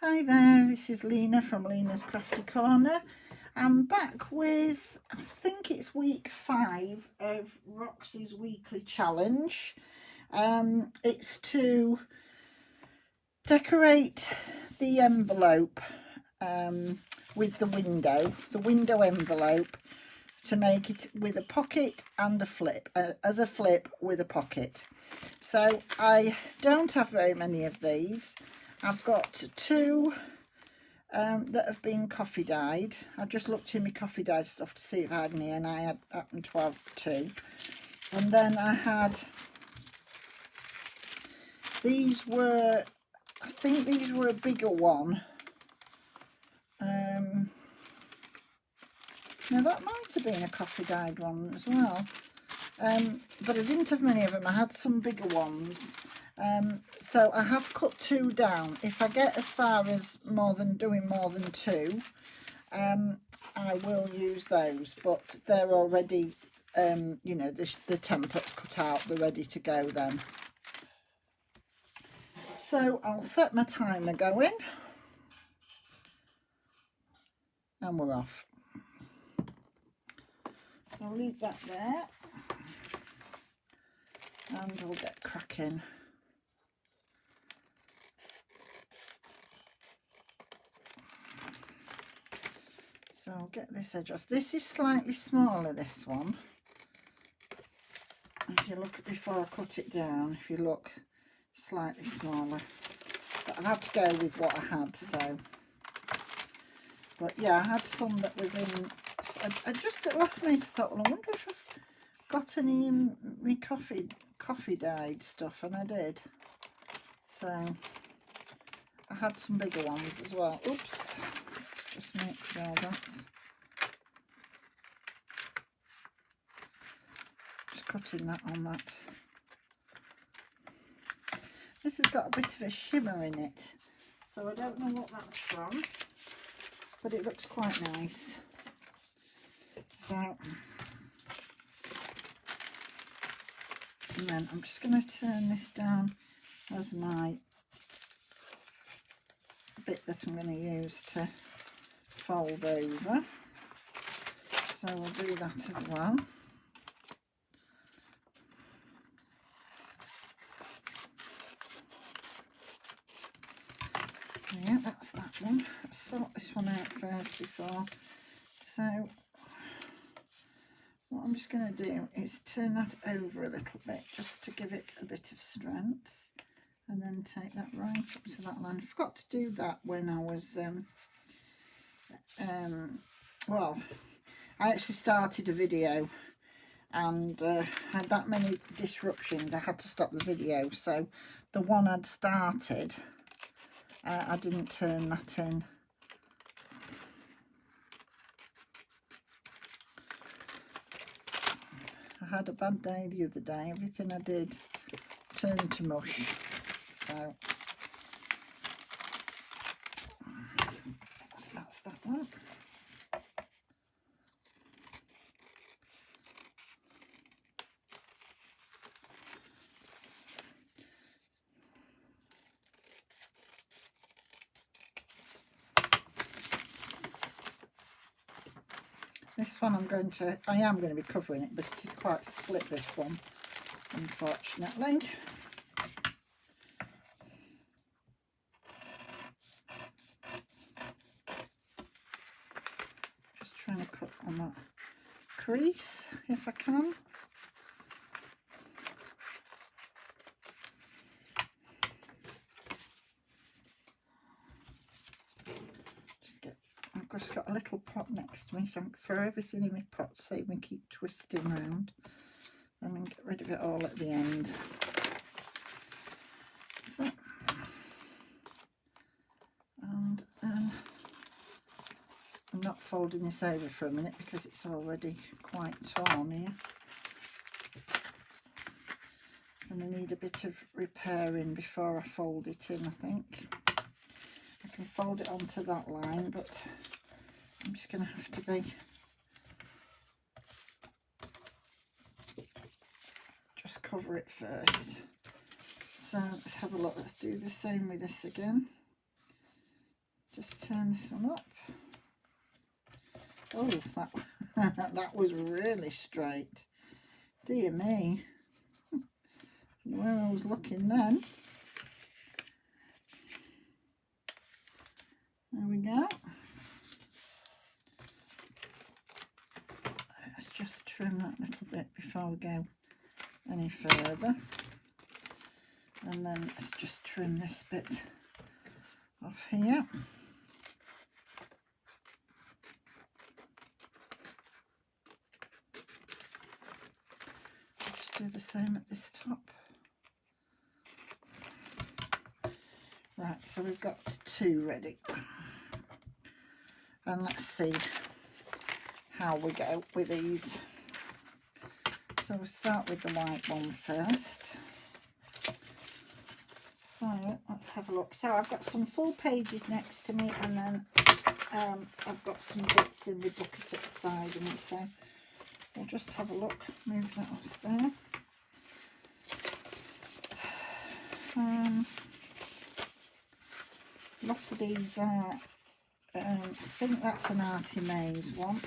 Hi there, this is Lena from Lena's Crafty Corner. I'm back with, I think it's week 5 of Roxy's weekly challenge. It's to decorate the envelope with the window envelope, to make it with a pocket and a flip, as a flip with a pocket. So I don't have very many of these. I've got 2 that have been coffee dyed. I just looked in my coffee dyed stuff to see if I had any, and I happened to have 2. And then I had, these were, I think these were a bigger one. Now that might have been a coffee dyed one as well. But I didn't have many of them. I had some bigger ones. So I have cut 2 down. If I get as far as doing more than 2, I will use those, but they're already, you know, the template's cut out, they're ready to go then. So I'll set my timer going, and we're off. I'll leave that there, and I'll get cracking. So I'll get this edge off. This is slightly smaller, this one. If you look, before I cut it down, if you look, slightly smaller. But I had to go with what I had, so. But yeah, I had some that was in, I just at last minute thought, well, I wonder if I've got any in my coffee dyed stuff, and I did. So I had some bigger ones as well. Oops, just make sure that's, just cutting that on that. This has got a bit of a shimmer in it, so I don't know what that's from, but it looks quite nice. So, and then I'm just going to turn this down as my bit that I'm going to use to fold over. So we'll do that as well. Yeah, that's that one. Let's sort this one out first before. So what I'm just going to do is turn that over a little bit, just to give it a bit of strength, and then take that right up to that line. I forgot to do that when I was well, I actually started a video, and had that many disruptions, I had to stop the video. So the one I'd started, I didn't turn that in. I had a bad day the other day. Everything I did turned to mush. So that's that one. This one I am going to be covering it, but it is quite split, this one, unfortunately. Just trying to cut on that crease if I can. I've just got a little pot next to me, so I can throw everything in my pot, save me keep twisting round, and then get rid of it all at the end. So, and then I'm not folding this over for a minute because it's already quite torn here. It's going to need a bit of repairing before I fold it in, I think. I can fold it onto that line, but I'm just going to have to be just cover it first. So let's have a look. Let's do the same with this again. Just turn this one up. Oh, that was really straight. Dear me. Where I was looking then. There we go. Let's just trim that little bit before we go any further. And then let's just trim this bit off here. Just do the same at this top. Right, so we've got 2 ready. And let's see how we go with these. So we'll start with the white one first. So let's have a look. So I've got some full pages next to me, and then I've got some bits in the bucket at the side of me. So we'll just have a look. Move that off there. Lots of these are, I think that's an Artie Maze one.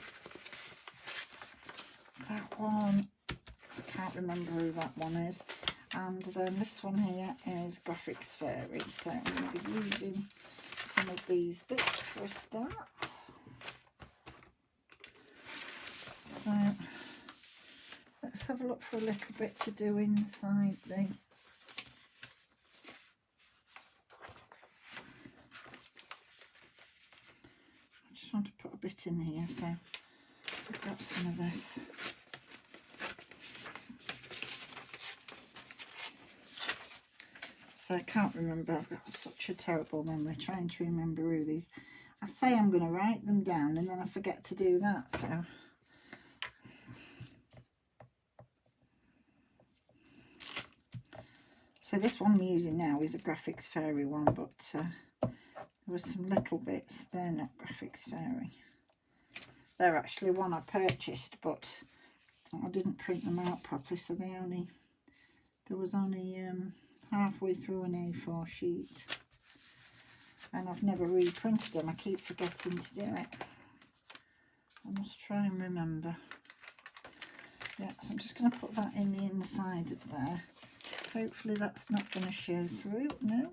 That one, I can't remember who that one is. And then this one here is Graphics Fairy. So I'm going to be using some of these bits for a start. So let's have a look for a little bit to do inside the want to put a bit in here, so I've got some of this. So I can't remember, I've got such a terrible memory trying to remember who these. I say I'm going to write them down and then I forget to do that, so this one I'm using now is a Graphics Fairy one, but there were some little bits. They're not Graphics Fairy. They're actually one I purchased, but I didn't print them out properly, so there was only halfway through an A4 sheet, and I've never reprinted them. I keep forgetting to do it. I must try and remember. Yeah, so I'm just going to put that in the inside of there. Hopefully that's not going to show through. No.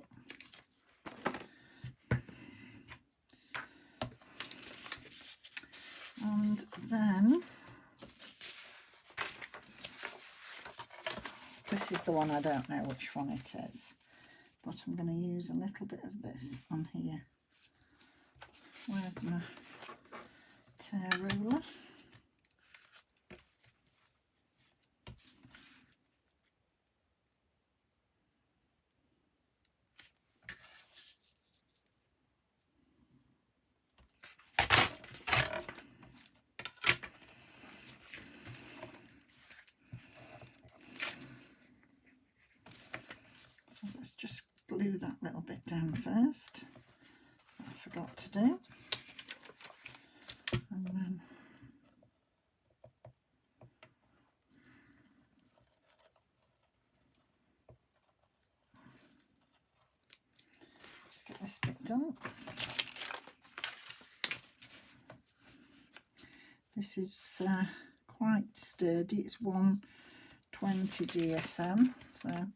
And then this is the one, I don't know which one it is, but I'm going to use a little bit of this on here. Where's my tear ruler? Let's just glue that little bit down first. I forgot to do. And then just get this bit done. This is quite sturdy. It's 120 GSM, so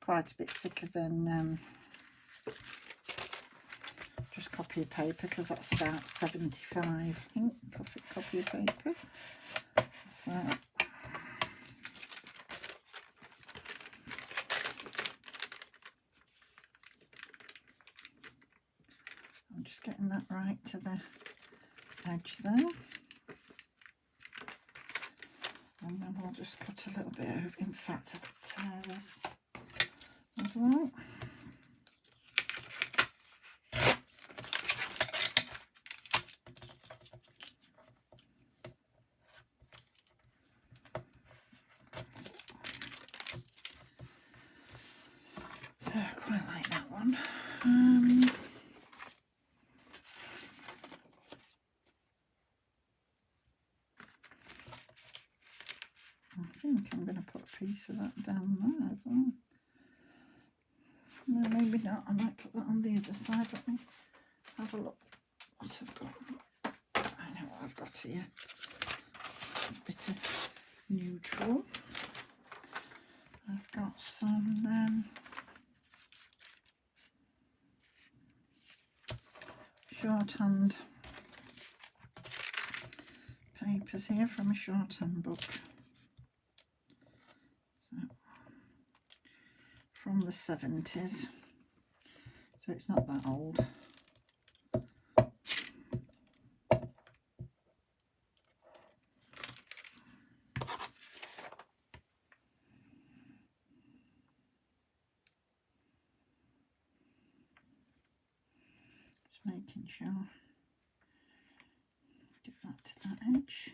quite a bit thicker than just copy of paper, because that's about 75, I think, copy of paper. So I'm just getting that right to the edge there, and then we'll just cut a little bit over. In fact, I could tear this as well. So I quite like that one. I think I'm going to put a piece of that down there as well. No, maybe not. I might put that on the other side. Let me have a shorthand papers here from a shorthand book. So, from the 70s, so it's not that old. Just making sure, get that to that edge.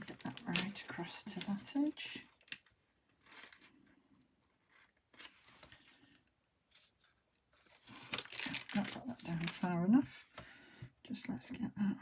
Get that right across to that edge. Not got that down far enough. Just let's get that.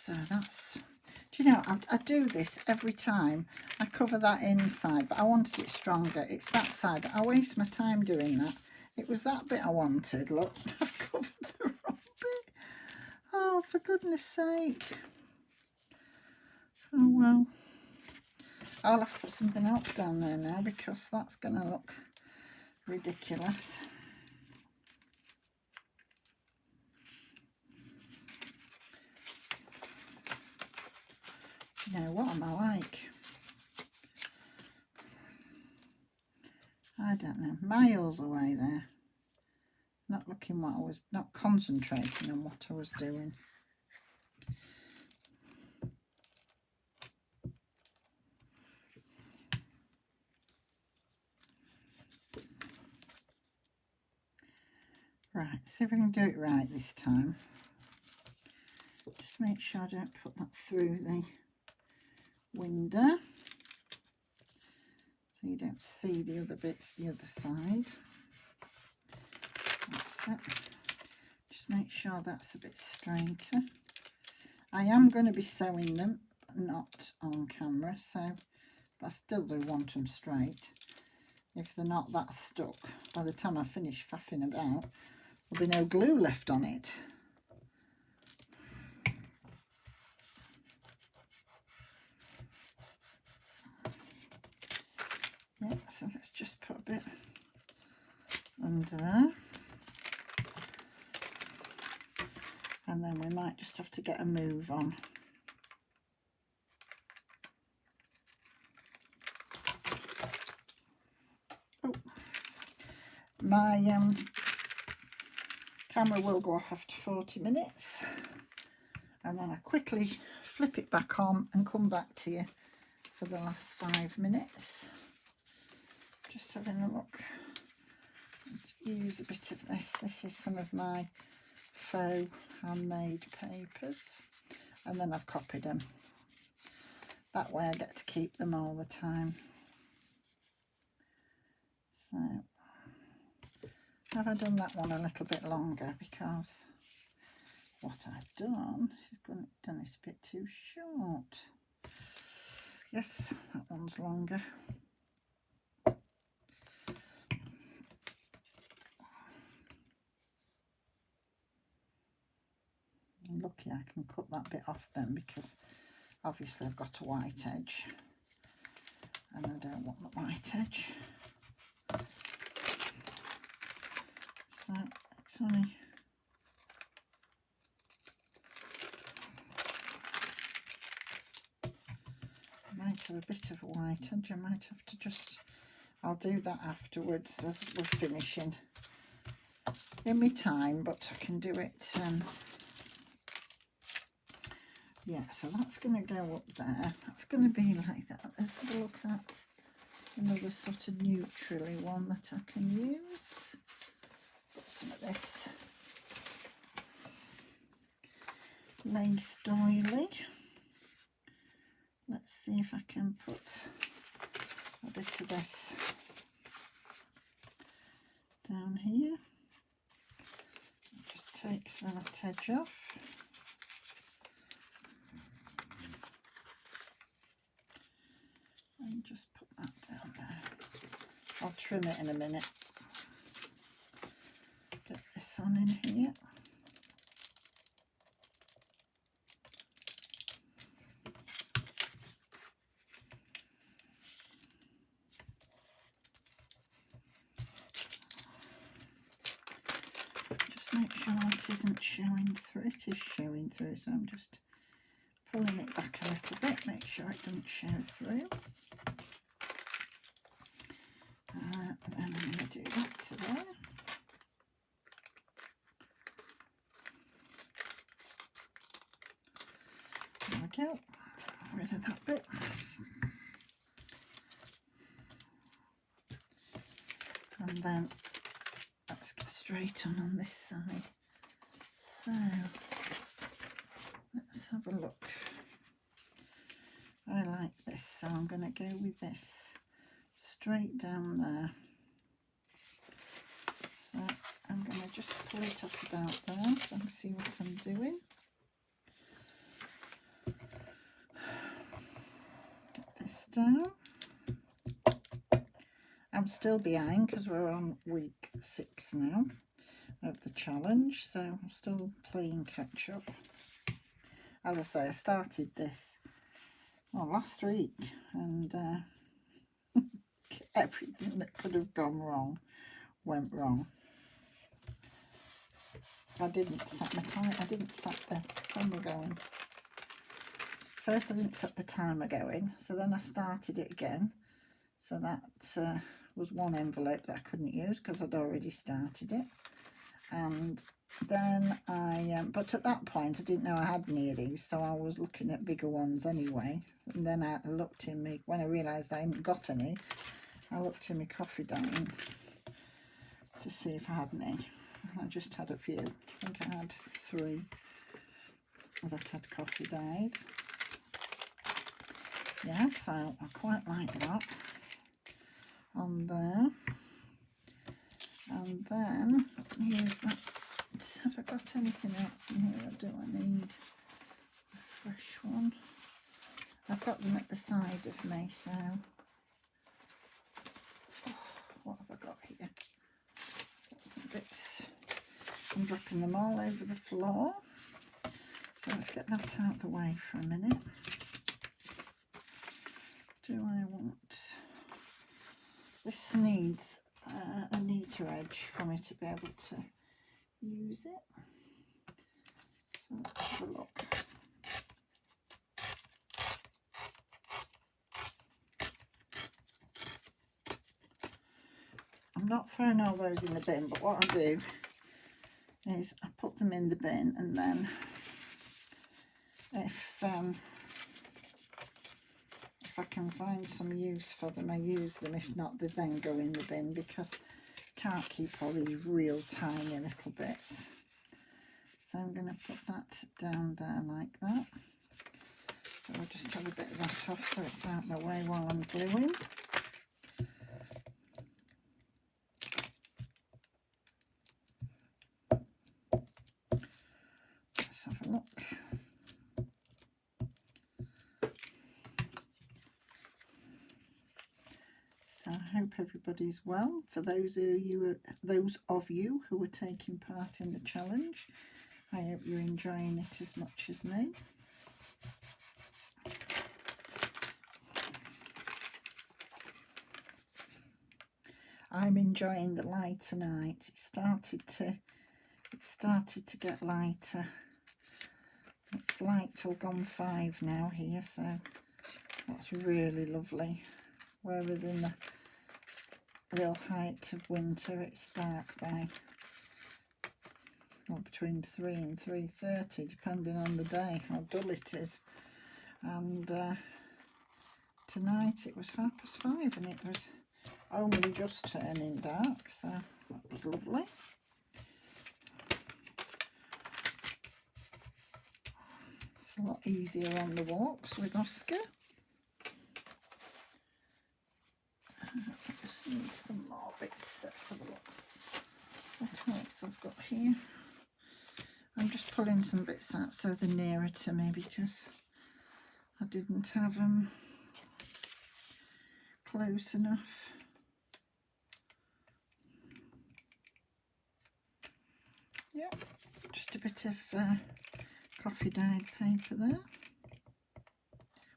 So that's, do you know, I do this every time I cover that inside, but I wanted it stronger. It's that side. I waste my time doing that. It was that bit I wanted. Look, I've covered the wrong bit. Oh, for goodness sake. Oh, well. I'll have to put something else down there now because that's going to look ridiculous. You know, what am I like? I don't know, miles away there. Not looking what I was, not concentrating on what I was doing. Right, see if I can do it right this time. Just make sure I don't put that through the window, so you don't see the other bits the other side. That's it. Just make sure that's a bit straighter. I am going to be sewing them, not on camera, so but I still do want them straight. If they're not that stuck, by the time I finish faffing about, there'll be no glue left on it. Yeah, so let's just put a bit under there. And then we might just have to get a move on. Oh, my camera will go off after 40 minutes. And then I quickly flip it back on and come back to you for the last 5 minutes. Just having a look. Use a bit of this. This is some of my faux handmade papers, and then I've copied them. That way I get to keep them all the time. So have I done that one a little bit longer, because what I've done is done it a bit too short. Yes, that one's longer. I'm lucky I can cut that bit off then, because obviously I've got a white edge and I don't want the white edge. So it's only have a bit of white, and I might have to just, I'll do that afterwards as we're finishing. In my time, but I can do it. Yeah, so that's going to go up there. That's going to be like that. Let's have a look at another sort of neutrally one that I can use. Put some of this lace doily. Let's see if I can put a bit of this down here. Just take some of that edge off. And just put that down there. I'll trim it in a minute. Get this on in here. Just make sure it isn't showing through. It is showing through, so I'm just pulling it back a little bit, make sure it doesn't show through. Then I'm going to do that to there. There we go, rid of that bit. And then let's get straight on this side. So let's have a look. I like this, so I'm going to go with this straight down there. So I'm going to just pull it up about there so I can see what I'm doing. Get this down. I'm still behind because we're on week 6 now of the challenge, so I'm still playing catch up. As I say, I started this last week, and everything that could have gone wrong went wrong. I didn't set my time. I didn't set the timer going. First, I didn't set the timer going, so then I started it again. So that was one envelope that I couldn't use because I'd already started it. And then but at that point I didn't know I had any of these, so I was looking at bigger ones anyway. And then I looked in me, when I realised I hadn't got any, I looked in my coffee dying to see if I had any. I just had a few. I think I had 3 that had coffee dyed. Yeah, so I quite like that on there. And then use that. Have I got anything else in here, or do I need a fresh one? I've got them at the side of me, so what have I got here? Got some bits. I'm dropping them all over the floor. So let's get that out of the way for a minute. Do I want... This needs a neater edge for me to be able to use it. So let's have a look. I'm not throwing all those in the bin, but what I do is I put them in the bin, and then if I can find some use for them, I use them. If not, they then go in the bin, because I can't keep all these real tiny little bits. So I'm going to put that down there like that. So I'll just have a bit of that off so it's out of my way while I'm gluing. Let's have a look. So I hope everybody's well. For those of you who are taking part in the challenge, I hope you're enjoying it as much as me. I'm enjoying the lighter night. It started to get lighter. It's light till gone 5 now here, so That's really lovely. Whereas in the real height of winter it's dark by between 3 and 3:30, depending on the day, how dull it is. And tonight it was 5:30 and it was only just turning dark, so that was lovely. It's a lot easier on the walks with Oscar. I just need some more bits. Let's have a look. What else I've got here? I'm just pulling some bits out so they're nearer to me, because I didn't have them close enough. Yeah, just a bit of coffee dyed paper there.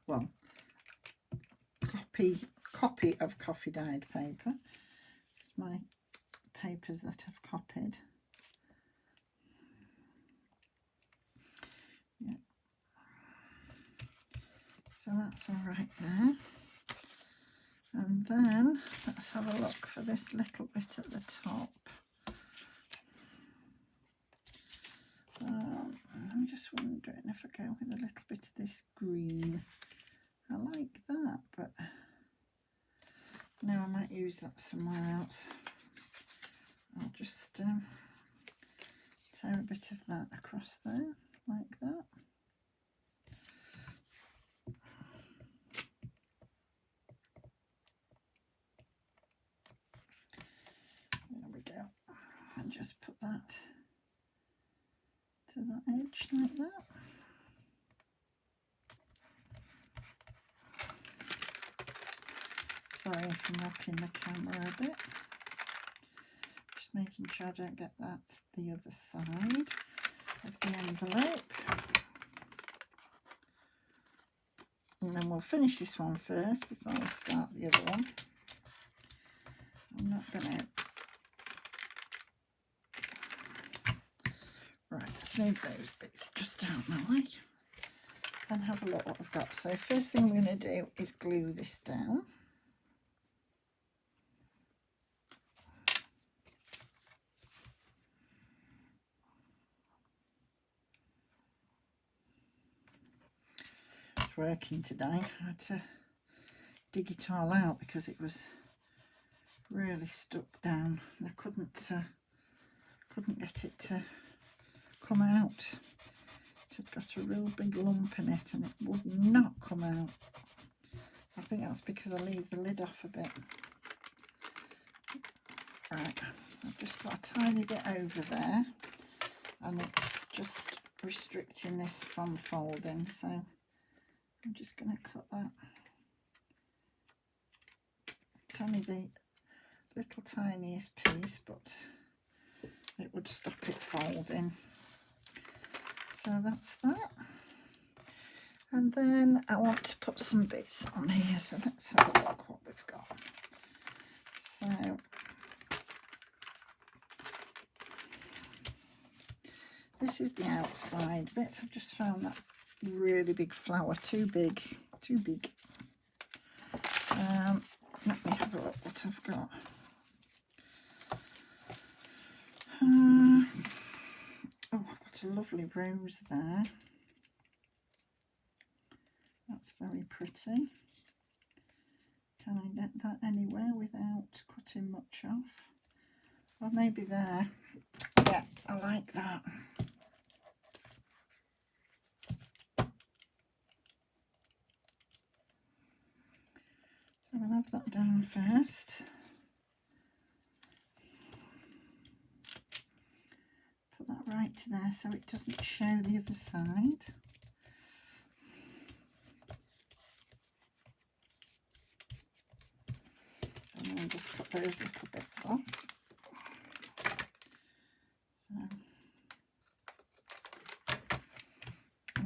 Well, copy of coffee dyed paper. It's my papers that I've copied. Yeah. So that's all right there. And then let's have a look for this little bit at the top. I'm just wondering if I go with a little bit of this green. I like that, but no, I might use that somewhere else. I'll just tear a bit of that across there, like that. There we go. And just put that to that edge like that. Sorry if I'm rocking the camera a bit. Just making sure I don't get that the other side of the envelope. And then we'll finish this one first before I start the other one. I'm not going to... Right, let's move those bits just out my way and have a look what I've got. So first thing we're going to do is glue this down. It's working today. I had to dig it all out because it was really stuck down and I couldn't get it to come out. It had got a real big lump in it and it would not come out. I think that's because I leave the lid off a bit. Right, I've just got a tiny bit over there and it's just restricting this from folding, so I'm just going to cut that. It's only the little tiniest piece, but it would stop it folding. So that's that. And then I want to put some bits on here, so let's have a look what we've got. So this is the outside bit. I've just found that really big flower, too big. Let me have a look what I've got. Oh, I've got a lovely rose there. That's very pretty. Can I get that anywhere without cutting much off? Well, maybe there. Yeah, I like that. So I'll have that down first. Put that right to there so it doesn't show the other side. And then just cut those little bits off. So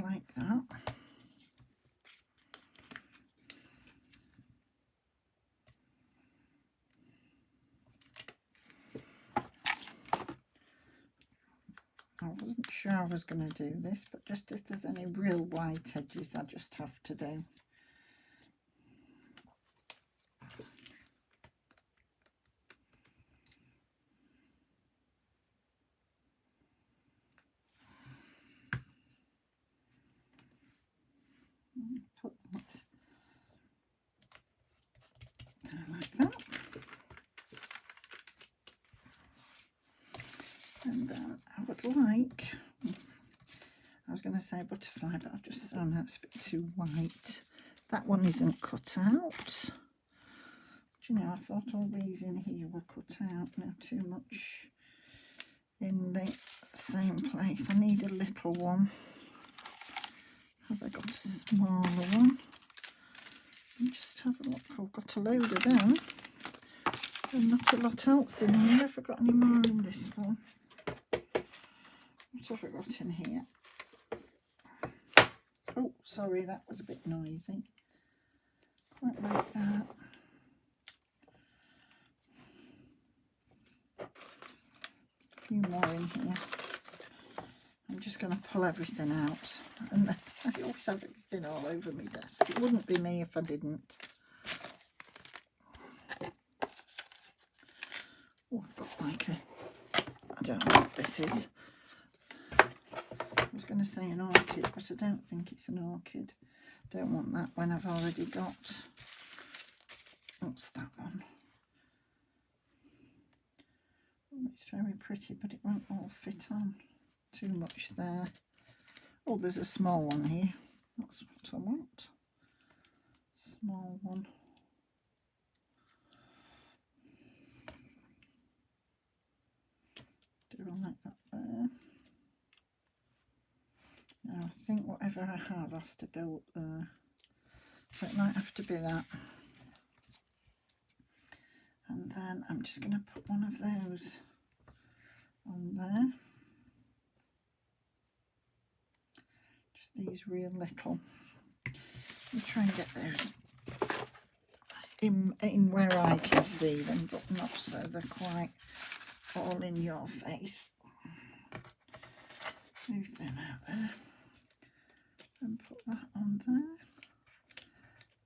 like that. I wasn't sure I was going to do this, but just if there's any real white edges, I just have to do. Put that there like that. And then I would like, I was going to say butterfly, but I've just found that's a bit too white. That one isn't cut out. Do you know, I thought all these in here were cut out. Now too much in the same place. I need a little one. Have I got a smaller one? Just have a look. I've got a load of them. And not a lot else in here. Have I got any more in this one? What have I got in here? Oh, sorry, that was a bit noisy. Quite like that. A few more in here. I'm just going to pull everything out. And I always have everything all over my desk. It wouldn't be me if I didn't. Oh, I've got like a, I don't know what this is. I was going to say an orchid, but I don't think it's an orchid. Don't want that when I've already got, what's that one? Oh, it's very pretty, but it won't all fit on. Too much there. Oh, there's a small one here. That's what I want. Small one. Do I like that there? Now I think whatever I have has to go up there. So it might have to be that. And then I'm just going to put one of those on there. Just these real little. I'll try and get those in where I can see them, but not so they're quite all in your face. Move them out there and put that on there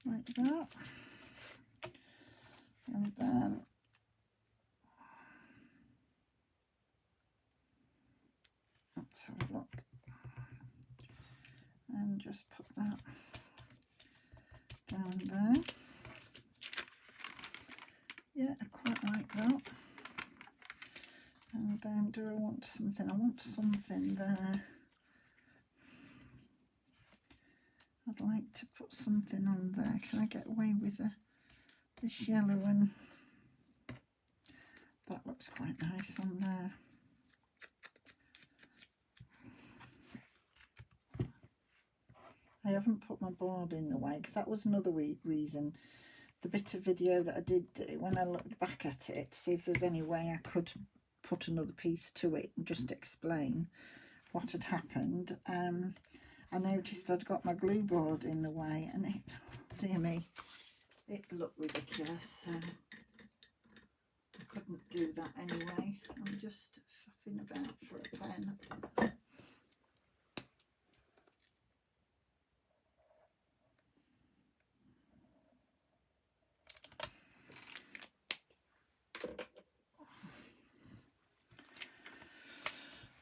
like that. And then let's have a look and just put that down there. Yeah, I quite like that. And then do I want something? I want something there. I'd like to put something on there. Can I get away with this yellow one? That looks quite nice on there. I haven't put my board in the way because that was another reason. The bit of video that I did do, when I looked back at it to see if there's any way I could put another piece to it and just explain what had happened, I noticed I'd got my glue board in the way, and it, dear me, it looked ridiculous. So I couldn't do that anyway. I'm just faffing about for a pen.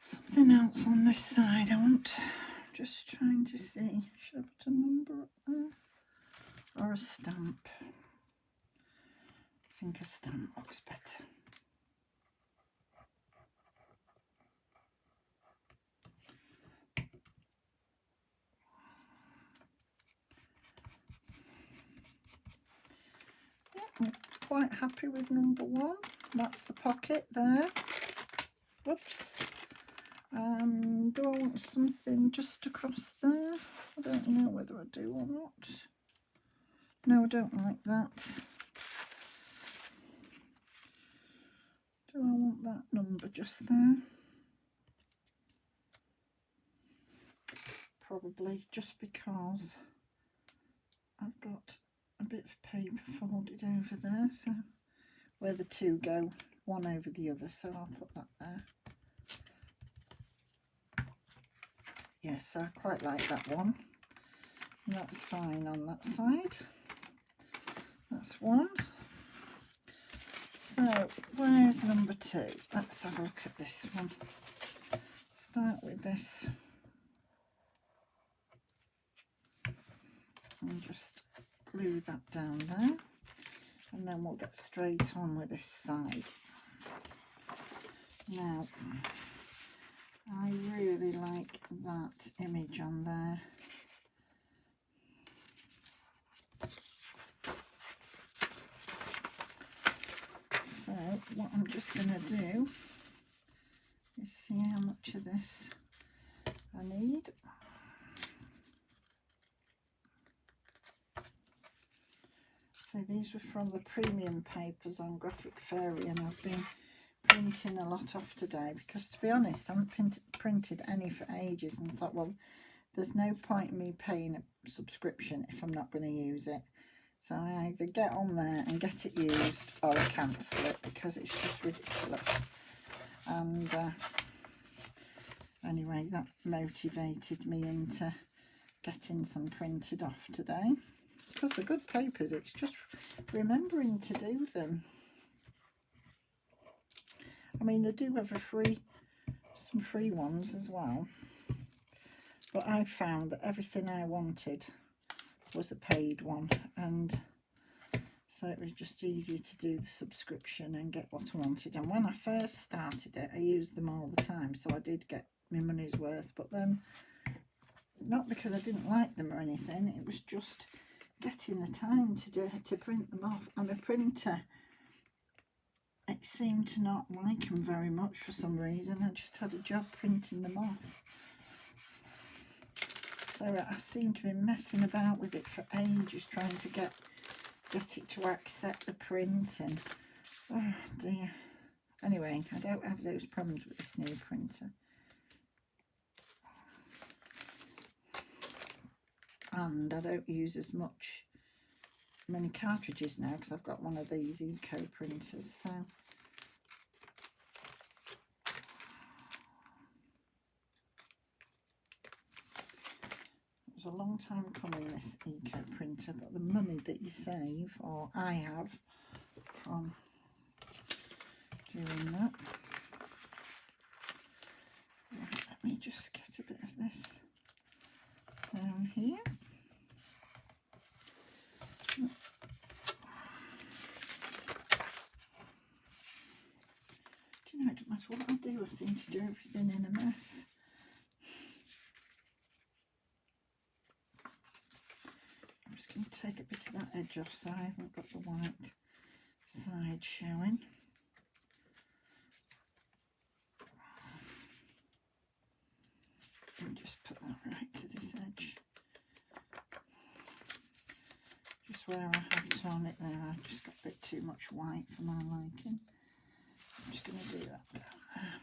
Something else on this side I want. Just trying to see, should I put a number up there or a stamp? I think a stamp looks better. Yeah, I'm quite happy with number 1. That's the pocket there. Whoops. Do I want something just across there? I don't know whether I do or not. No, I don't like that. Do I want that number just there? Probably, just because I've got a bit of paper folded over there, so where the two go, one over the other, so I'll put that there. Yes, I quite like that one. And that's fine on that side. That's one. So where's number 2? Let's have a look at this one. Start with this. and just glue that down there, and then we'll get straight on with this side. Now, I really like that image on there. So what I'm just going to do is see how much of this I need. So these were from the premium papers on Graphic Fairy, and I've been printing a lot off today because, to be honest, I haven't printed any for ages, and thought, well, there's no point in me paying a subscription if I'm not going to use it. So I either get on there and get it used, or I cancel it because it's just ridiculous. And anyway, that motivated me into getting some printed off today. Because they're good papers, it's just remembering to do them. I mean, they do have some free ones as well. But I found that everything I wanted was a paid one, and so it was just easier to do the subscription and get what I wanted. And when I first started it, I used them all the time, so I did get my money's worth. But then, not because I didn't like them or anything, it was just getting the time to print them off. And the printer, it seemed to not like them very much for some reason. I just had a job printing them off. So I seem to be messing about with it for ages, trying to get it to accept the print, and oh dear. Anyway, I don't have those problems with this new printer. And I don't use as many cartridges now because I've got one of these eco printers. So a long time coming, this eco printer, but the money that you save, or I have, from doing that. Right, let me just get a bit of this down here. Do you know, it doesn't matter what I do, I seem to do everything in a mess. I'm just going to take a bit of that edge off so I haven't got the white side showing. And just put that right to this edge. Just where I have torn it there, I've just got a bit too much white for my liking. I'm just going to do that down there.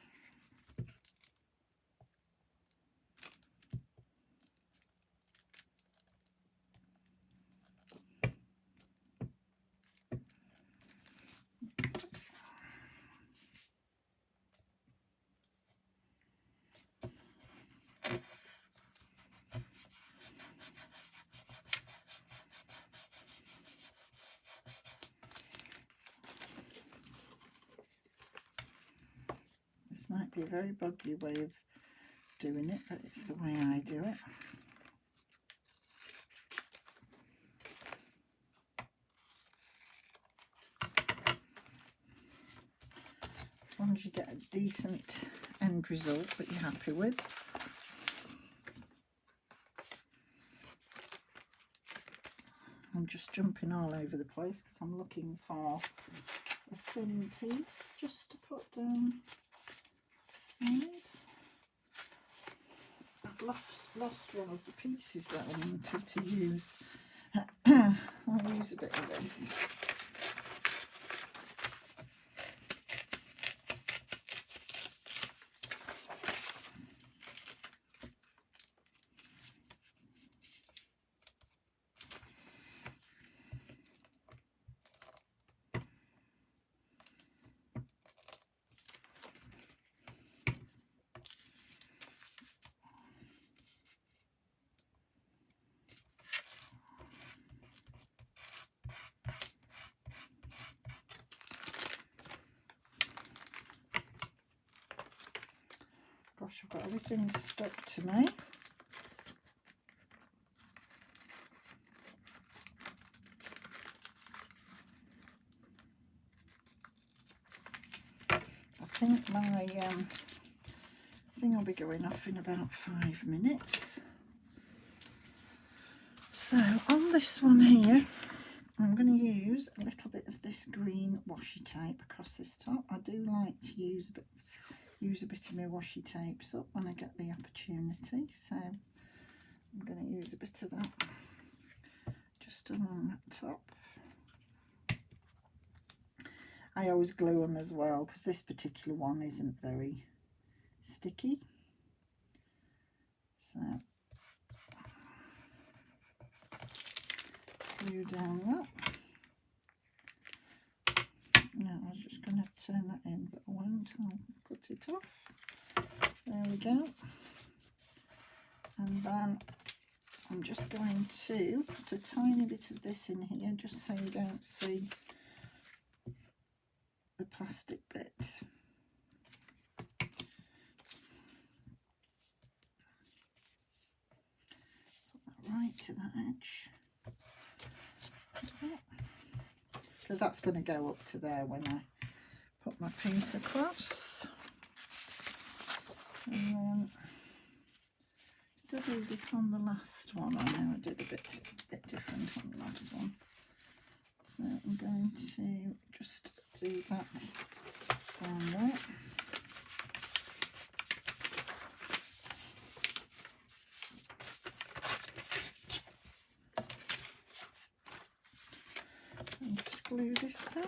Might be a very buggy way of doing it, but it's the way I do it. As long as you get a decent end result that you're happy with. I'm just jumping all over the place because I'm looking for a thin piece just to put down. I've lost one of the pieces that I wanted to use. I'll use a bit of this. Gosh, I've got everything stuck to me. thing will be going off in about 5 minutes. So on this one here, I'm going to use a little bit of this green washi tape across this top. I do like to use a bit of my washi tapes up when I get the opportunity, so I'm going to use a bit of that just along that top. I always glue them as well because this particular one isn't very sticky. So glue down that. Now I was just going to turn that in, but I won't. I'll cut it off. There we go. And then I'm just going to put a tiny bit of this in here just so you don't see the plastic bit. Put that right to that edge. Because that's going to go up to there when I put my piece across. And then, did I do this on the last one? I know I did a bit different on the last one. So I'm going to just do that down there. And just glue this down.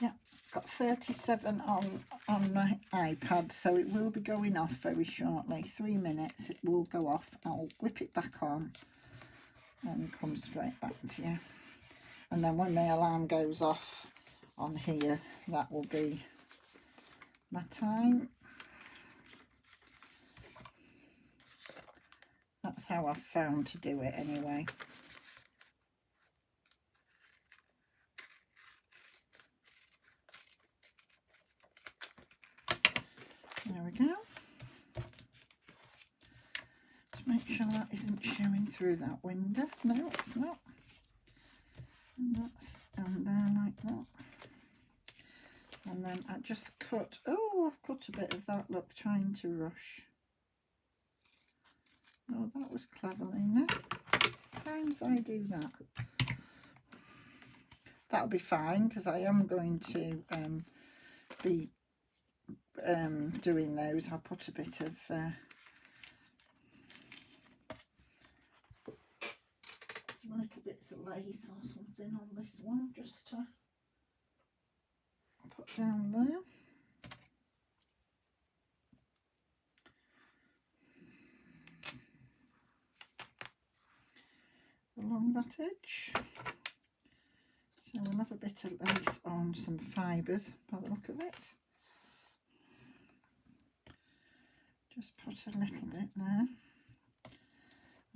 Yeah, got 37 on my iPad, so it will be going off very shortly. 3 minutes, it will go off. I'll whip it back on and come straight back to you. And then when my alarm goes off on here, that will be my time. That's how I've found to do it anyway. There we go. Just make sure that isn't showing through that window. No, it's not. And that's down there like that. And then I just cut, oh, I've cut a bit of that, look, trying to rush. Oh, that was cleverly, no? Times I do that. That'll be fine, because I am going to be doing those. I'll put a bit of some little bits of lace or something on this one, just to put down there. Along that edge. So we'll have a bit of lace on some fibres by the look of it. Just put a little bit there.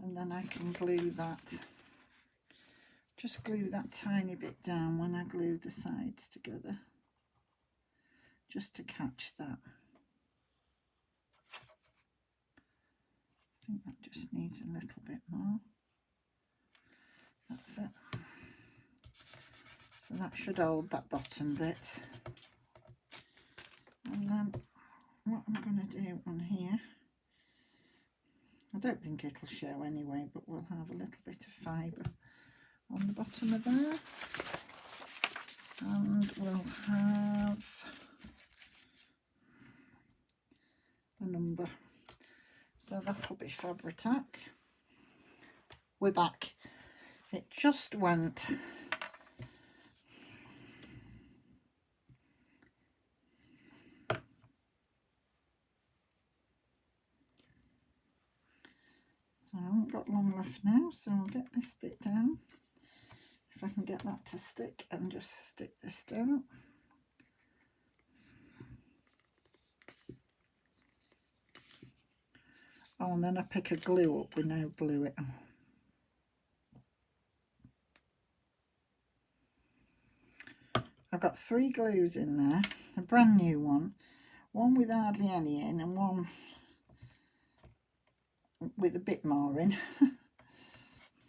And then I can glue that. Just glue that tiny bit down when I glue the sides together. Just to catch that. I think that just needs a little bit more. That's it. So that should hold that bottom bit. And then what I'm going to do on here, I don't think it'll show anyway, but we'll have a little bit of fibre on the bottom of there. And we'll have the number. So that'll be Fabri-Tac. We're back. It just went. So I haven't got long left now, so I'll get this bit down. If I can get that to stick, and just stick this down. Oh, and then I pick a glue up, we now glue it. I've got 3 glues in there, a brand new one with hardly any in, and one with a bit more in.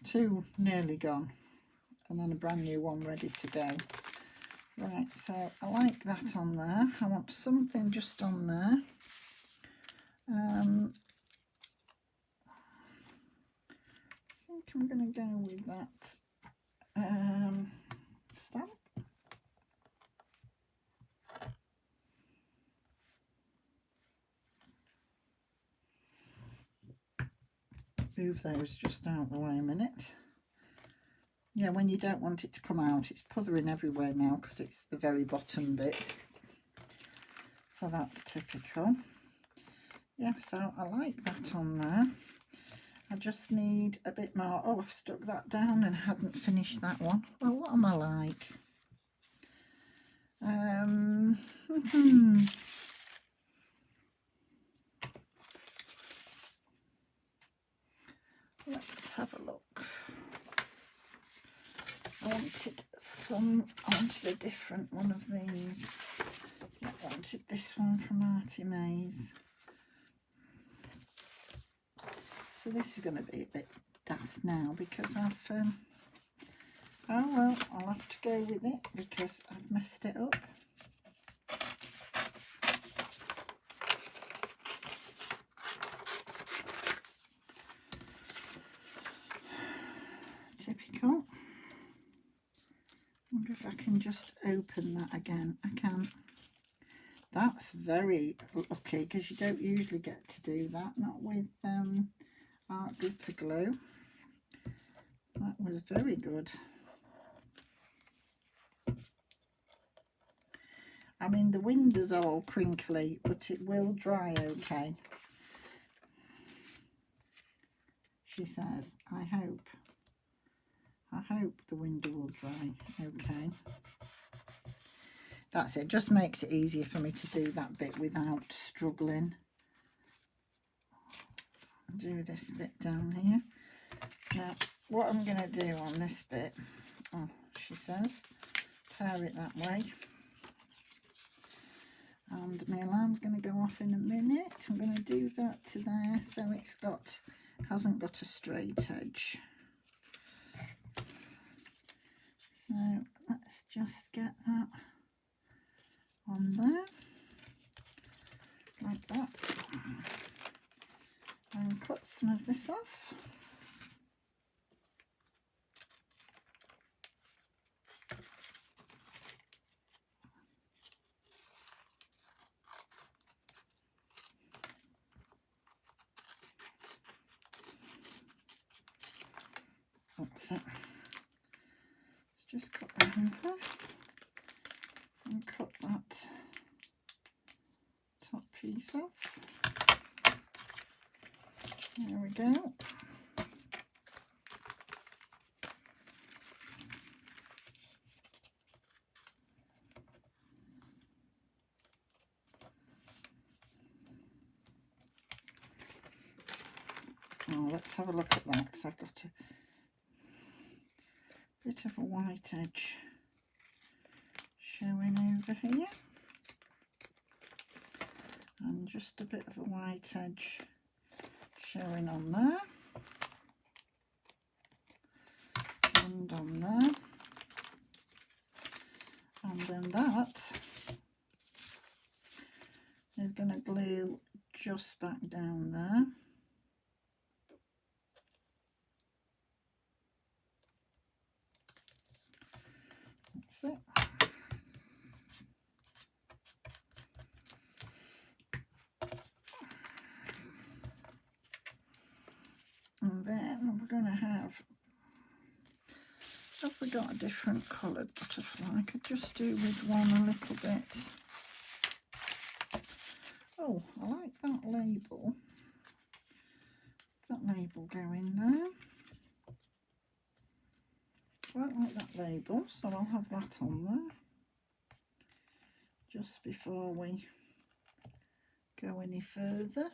Two nearly gone, and then a brand new one ready to go. Right, so I like that on there. I want something just on there. I think I'm going to go with that stamp. Move those just out the way a minute. Yeah, when you don't want it to come out, it's puthering everywhere now because it's the very bottom bit. So that's typical. Yeah, so I like that on there. I just need a bit more. Oh, I've stuck that down and hadn't finished that one. Well, what am I like? Let's have a look. I wanted a different one of these. I wanted this one from Artie Mays. So this is going to be a bit daft now because I've, oh well, I'll have to go with it because I've messed it up. Typical. Wonder if I can just open that again. I can. That's very lucky because you don't usually get to do that, not with art glitter glue. That was very good. I mean, the windows are all crinkly, but it will dry okay. She says, I hope the window will dry okay. That's it, just makes it easier for me to do that bit without struggling. Do this bit down here. Now, what I'm going to do on this bit, oh, she says, tear it that way. And my alarm's going to go off in a minute. I'm going to do that to there so it's hasn't got a straight edge. So let's just get that on there, like that, and cut some of this off. That's it. Let's just cut that over and cut that top piece off. There we go. Oh, let's have a look at that because I've got a bit of a white edge showing over here and just a bit of a white edge showing on there and on there, and then that is going to glue just back down there. That's it. And then we're going to have we got a different coloured butterfly. I could just do with one a little bit. Oh, I like that label. That label go in there. Quite like that label, so I'll have that on there just before we go any further.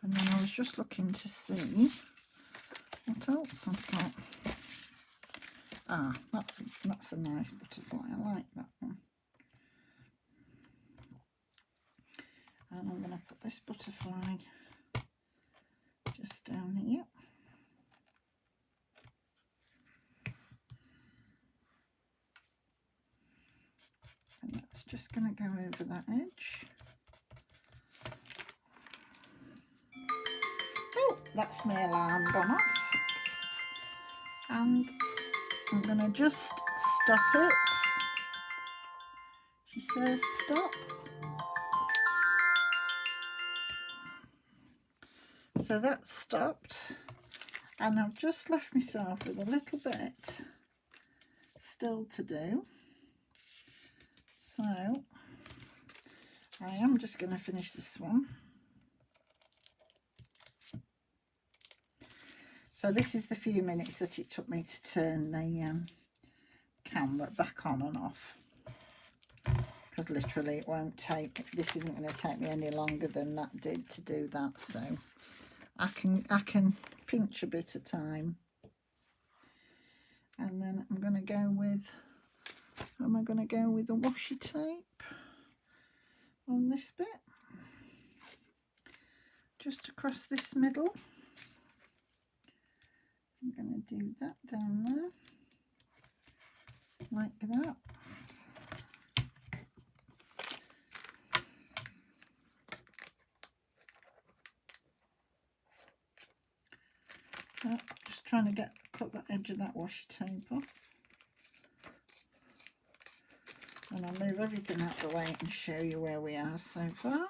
And then I was just looking to see what else I've got. Ah, that's a nice butterfly. I like that one. then I'm going to put this butterfly just down here. And that's just going to go over that edge. Oh, that's my alarm gone off. And I'm going to just stop it. She says stop. So that's stopped. And I've just left myself with a little bit still to do. So I am just going to finish this one. So this is the few minutes that it took me to turn the camera back on and off, because literally it won't take, this isn't going to take me any longer than that did to do that. So I can pinch a bit of time. And then I'm going to go with, am I going to go with the washi tape on this bit, just across this middle. I'm going to do that down there, like that. Oh, just trying to cut that edge of that washi tape off. And I'll move everything out of the way and show you where we are so far.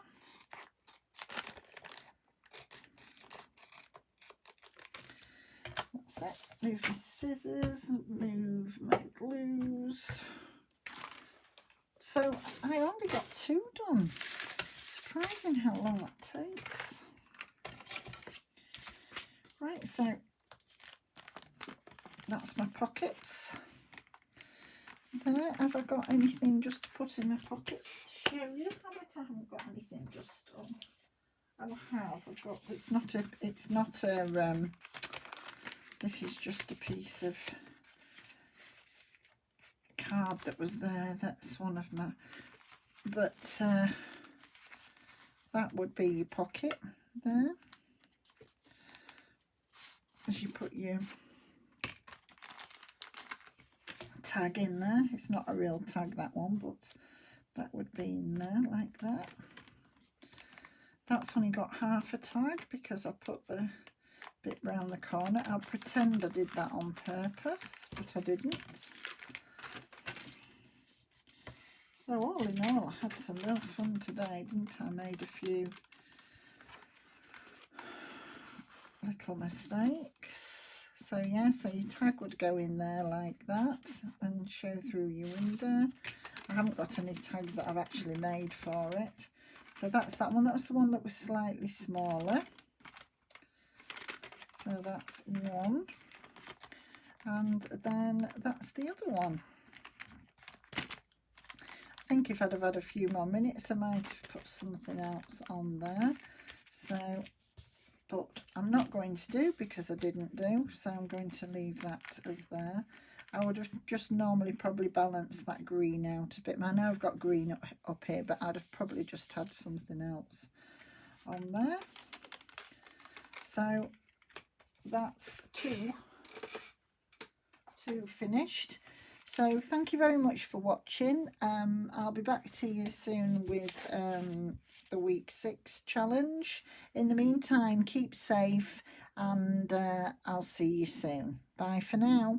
That's it. Move my scissors, move my glues. So I only got 2 done. Surprising how long that takes. Right, so that's my pockets. There, have I got anything just to put in my pockets to show you? I bet I haven't got anything just on. Oh, I have. I've got, it's not a, this is just a piece of card that was there. That's one of my, but that would be your pocket there. As you put your tag in there. It's not a real tag, that one, but that would be in there like that. That's only got half a tag because I put the bit round the corner. I'll pretend I did that on purpose, but I didn't. So all in all, I had some real fun today, didn't I? Made a few little mistakes. So yeah, so your tag would go in there like that and show through your window. I haven't got any tags that I've actually made for it. So that's that one. That was the one that was slightly smaller. So that's one. And then that's the other one. I think if I'd have had a few more minutes, I might have put something else on there. So, but I'm not going to do because I didn't do. So I'm going to leave that as there. I would have just normally probably balanced that green out a bit. I know I've got green up here, but I'd have probably just had something else on there. So that's two finished. So thank you very much for watching. I'll be back to you soon with the week 6 challenge. In the meantime, keep safe and I'll see you soon. Bye for now.